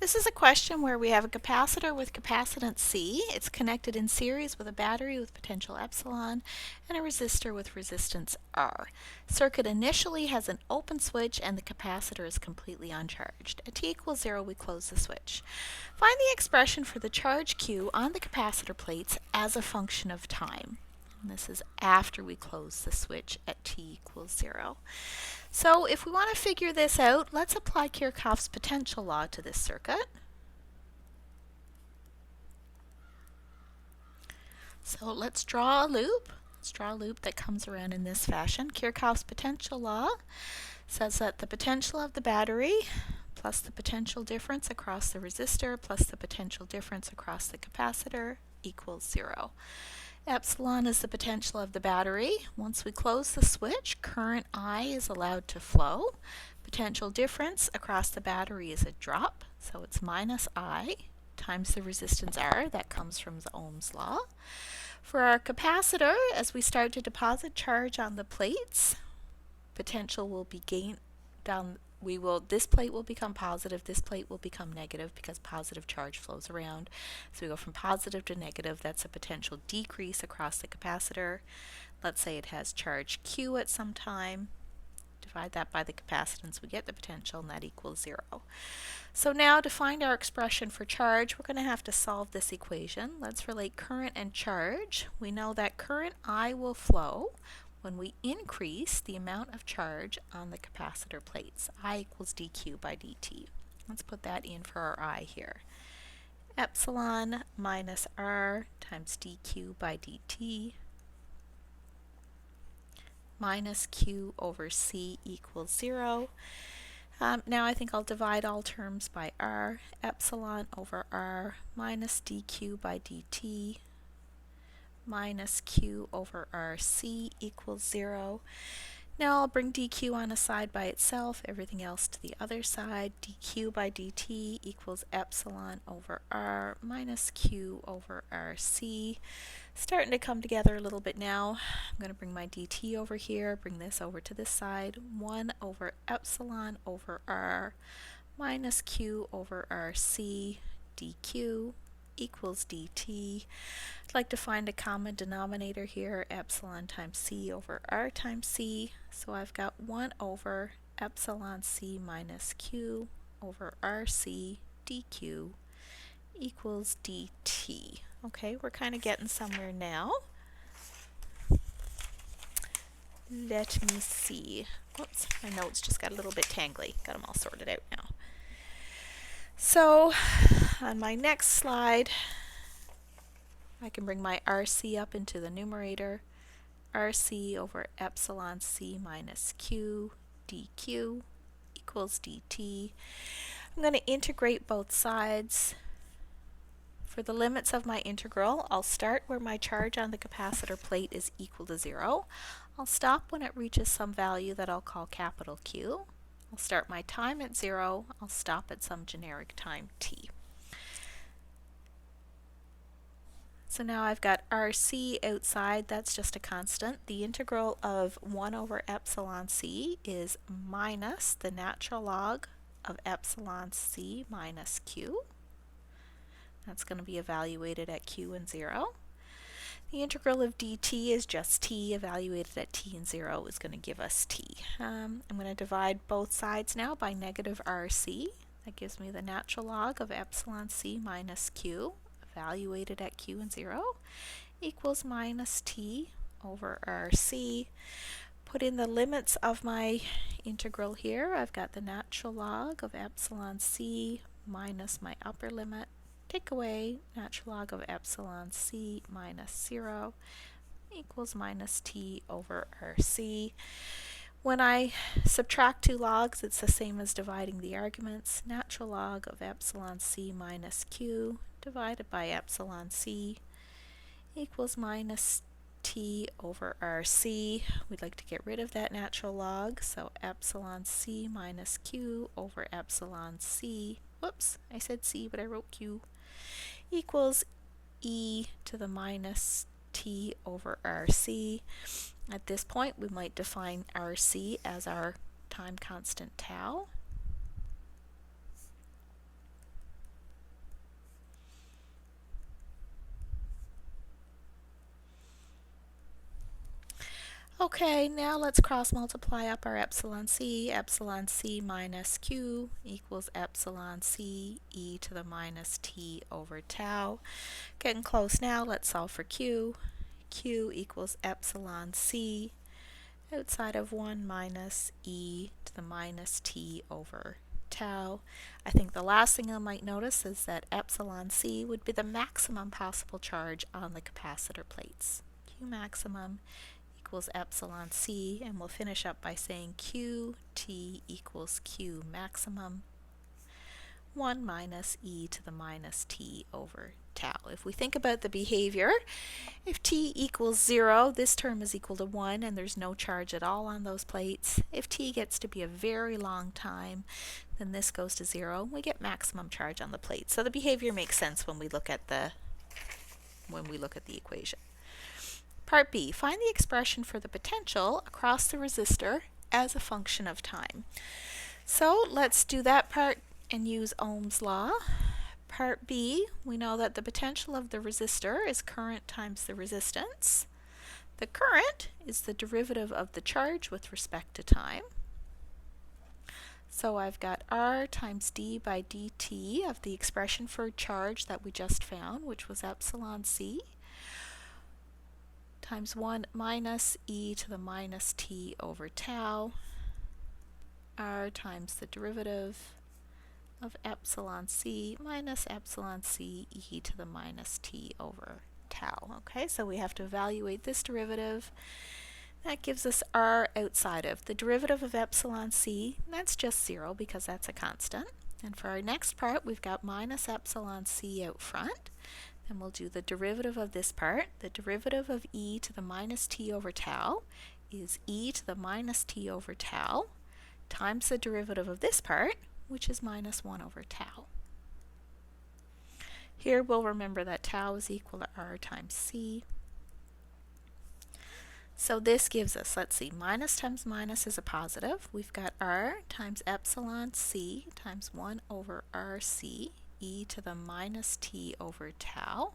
This is a question where we have a capacitor with capacitance C. It's connected in series with a battery with potential epsilon and a resistor with resistance R. Circuit initially has an open switch and the capacitor is completely uncharged. At t equals 0, we close the switch. Find the expression for the charge Q on the capacitor plates as a function of time. And this is after we close the switch at t equals 0. So if we want to figure this out, let's apply Kirchhoff's potential law to this circuit. So let's draw a loop. Let's draw a loop that comes around in this fashion. Kirchhoff's potential law says that the potential of the battery plus the potential difference across the resistor plus the potential difference across the capacitor equals 0. Epsilon is the potential of the battery. Once we close the switch, current I is allowed to flow. Potential difference across the battery is a drop, so it's minus I times the resistance R. That comes from the Ohm's law. For our capacitor, as we start to deposit charge on the plates, potential will be gained down. This plate will become positive, this plate will become negative because positive charge flows around. So we go from positive to negative. That's a potential decrease across the capacitor. Let's say it has charge Q at some time. Divide that by the capacitance, we get the potential, and that equals 0. So now to find our expression for charge, we're going to have to solve this equation. Let's relate current and charge. We know that current I will flow when we increase the amount of charge on the capacitor plates. I equals dq by dt. Let's put that in for our I here. Epsilon minus R times dq by dt minus q over c equals 0. Now I think I'll divide all terms by R. Epsilon over R minus dq by dt minus q over rc equals 0. Now I'll bring dq on a side by itself, everything else to the other side. dq by dt equals epsilon over r minus q over rc. Starting to come together a little bit now. I'm going to bring my dt over here, bring this over to this side. 1 over epsilon over r minus q over rc dq equals dt. I'd like to find a common denominator here, epsilon times c over r times c. So I've got 1 over epsilon c minus q over rc dq equals dt. Okay, we're kind of getting somewhere now. Let me see. Oops, my notes just got a little bit tangly. Got them all sorted out now. So on my next slide, I can bring my RC up into the numerator. RC over epsilon c minus q dq equals dt. I'm going to integrate both sides. For the limits of my integral, I'll start where my charge on the capacitor plate is equal to 0. I'll stop when it reaches some value that I'll call capital Q. I'll start my time at 0. I'll stop at some generic time t. So now I've got RC outside, that's just a constant. The integral of 1 over epsilon c is minus the natural log of epsilon c minus q. That's going to be evaluated at q and 0. The integral of dt is just t, evaluated at t and 0 is going to give us t. I'm going to divide both sides now by negative rc. That gives me the natural log of epsilon c minus q, evaluated at q and 0, equals minus t over rc. Put in the limits of my integral here. I've got the natural log of epsilon c minus my upper limit. Take away natural log of epsilon c minus 0 equals minus t over rc. When I subtract two logs, it's the same as dividing the arguments. Natural log of epsilon c minus q divided by epsilon c equals minus t over rc. We'd like to get rid of that natural log, so epsilon c minus q over epsilon c, whoops, I said c but I wrote q, equals e to the minus t over rc. At this point we might define rc as our time constant tau. Okay, now let's cross multiply up our epsilon c. Epsilon c minus q equals epsilon c e to the minus t over tau. Getting close now, let's solve for q. Q equals epsilon c outside of 1 minus e to the minus t over tau. I think the last thing I might notice is that epsilon c would be the maximum possible charge on the capacitor plates. Q maximum equals epsilon c, and we'll finish up by saying qt equals q maximum 1 minus e to the minus t over tau. If we think about the behavior, if t equals 0, this term is equal to 1 and there's no charge at all on those plates. If t gets to be a very long time, then this goes to 0. We get maximum charge on the plate. So the behavior makes sense when we look at the equation. Part B, find the expression for the potential across the resistor as a function of time. So let's do that part and use Ohm's law. Part B, we know that the potential of the resistor is current times the resistance. The current is the derivative of the charge with respect to time. So I've got R times d by dt of the expression for charge that we just found, which was epsilon c, times 1 minus e to the minus t over tau, R times the derivative of epsilon c minus epsilon c e to the minus t over tau. Okay, so we have to evaluate this derivative. That gives us R outside of. The derivative of epsilon c, that's just 0 because that's a constant. And for our next part, we've got minus epsilon c out front. And we'll do the derivative of this part. The derivative of e to the minus t over tau is e to the minus t over tau times the derivative of this part, which is minus 1 over tau. Here we'll remember that tau is equal to R times c. So this gives us, let's see, minus times minus is a positive. We've got R times epsilon c times 1 over RC e to the minus t over tau.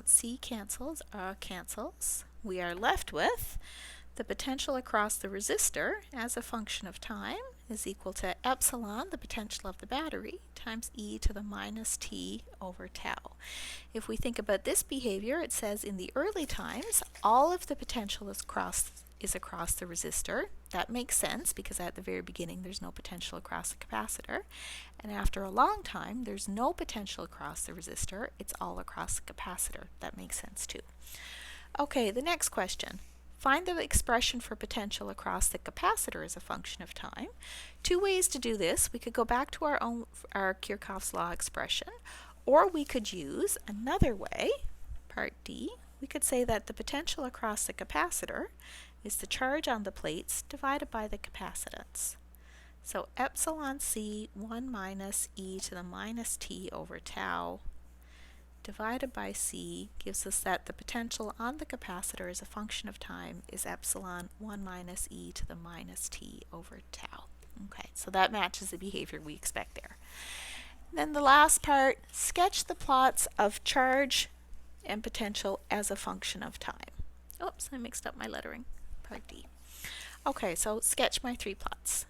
C cancels, R cancels. We are left with the potential across the resistor as a function of time is equal to epsilon, the potential of the battery, times e to the minus t over tau. If we think about this behavior, it says in the early times, all of the potential is across the resistor. That makes sense because at the very beginning there's no potential across the capacitor. And after a long time, there's no potential across the resistor. It's all across the capacitor. That makes sense too. Okay, the next question. Find the expression for potential across the capacitor as a function of time. Two ways to do this. We could go back to our Kirchhoff's law expression, or we could use another way, part D. We could say that the potential across the capacitor is the charge on the plates divided by the capacitance. So epsilon c 1 minus e to the minus t over tau divided by c gives us that the potential on the capacitor as a function of time is epsilon 1 minus e to the minus t over tau. Okay, so that matches the behavior we expect there. Then the last part, sketch the plots of charge and potential as a function of time. Oops, I mixed up my lettering. Part D. Okay, so sketch my 3 plots.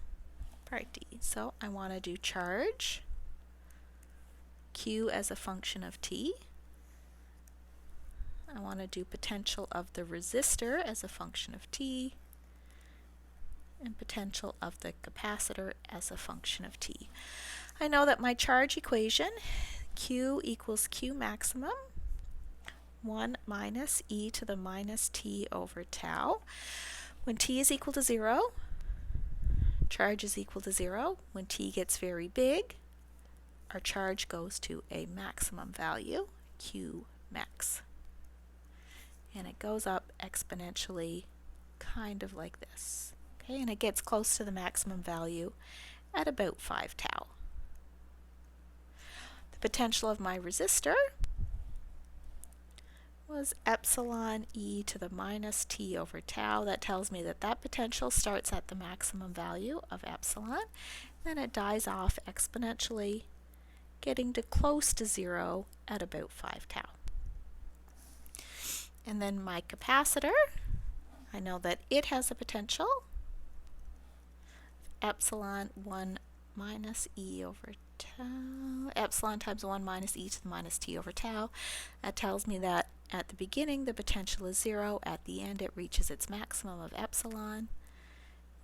Part D. So I want to do charge, Q as a function of t. I want to do potential of the resistor as a function of t, and potential of the capacitor as a function of t. I know that my charge equation, Q equals Q maximum, 1 minus e to the minus t over tau. When t is equal to 0, charge is equal to 0. When t gets very big, our charge goes to a maximum value, Q max. And it goes up exponentially, kind of like this. Okay, and it gets close to the maximum value at about 5 tau. The potential of my resistor was epsilon e to the minus t over tau. That tells me that that potential starts at the maximum value of epsilon, then it dies off exponentially, getting to close to 0 at about 5 tau. And then my capacitor, I know that it has a potential epsilon 1 minus e over tau, epsilon times 1 minus e to the minus t over tau. That tells me that at the beginning the potential is 0, at the end it reaches its maximum of epsilon.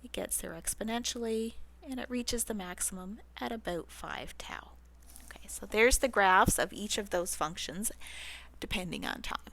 It gets there exponentially, and it reaches the maximum at about 5 tau. Okay, so there's the graphs of each of those functions depending on time.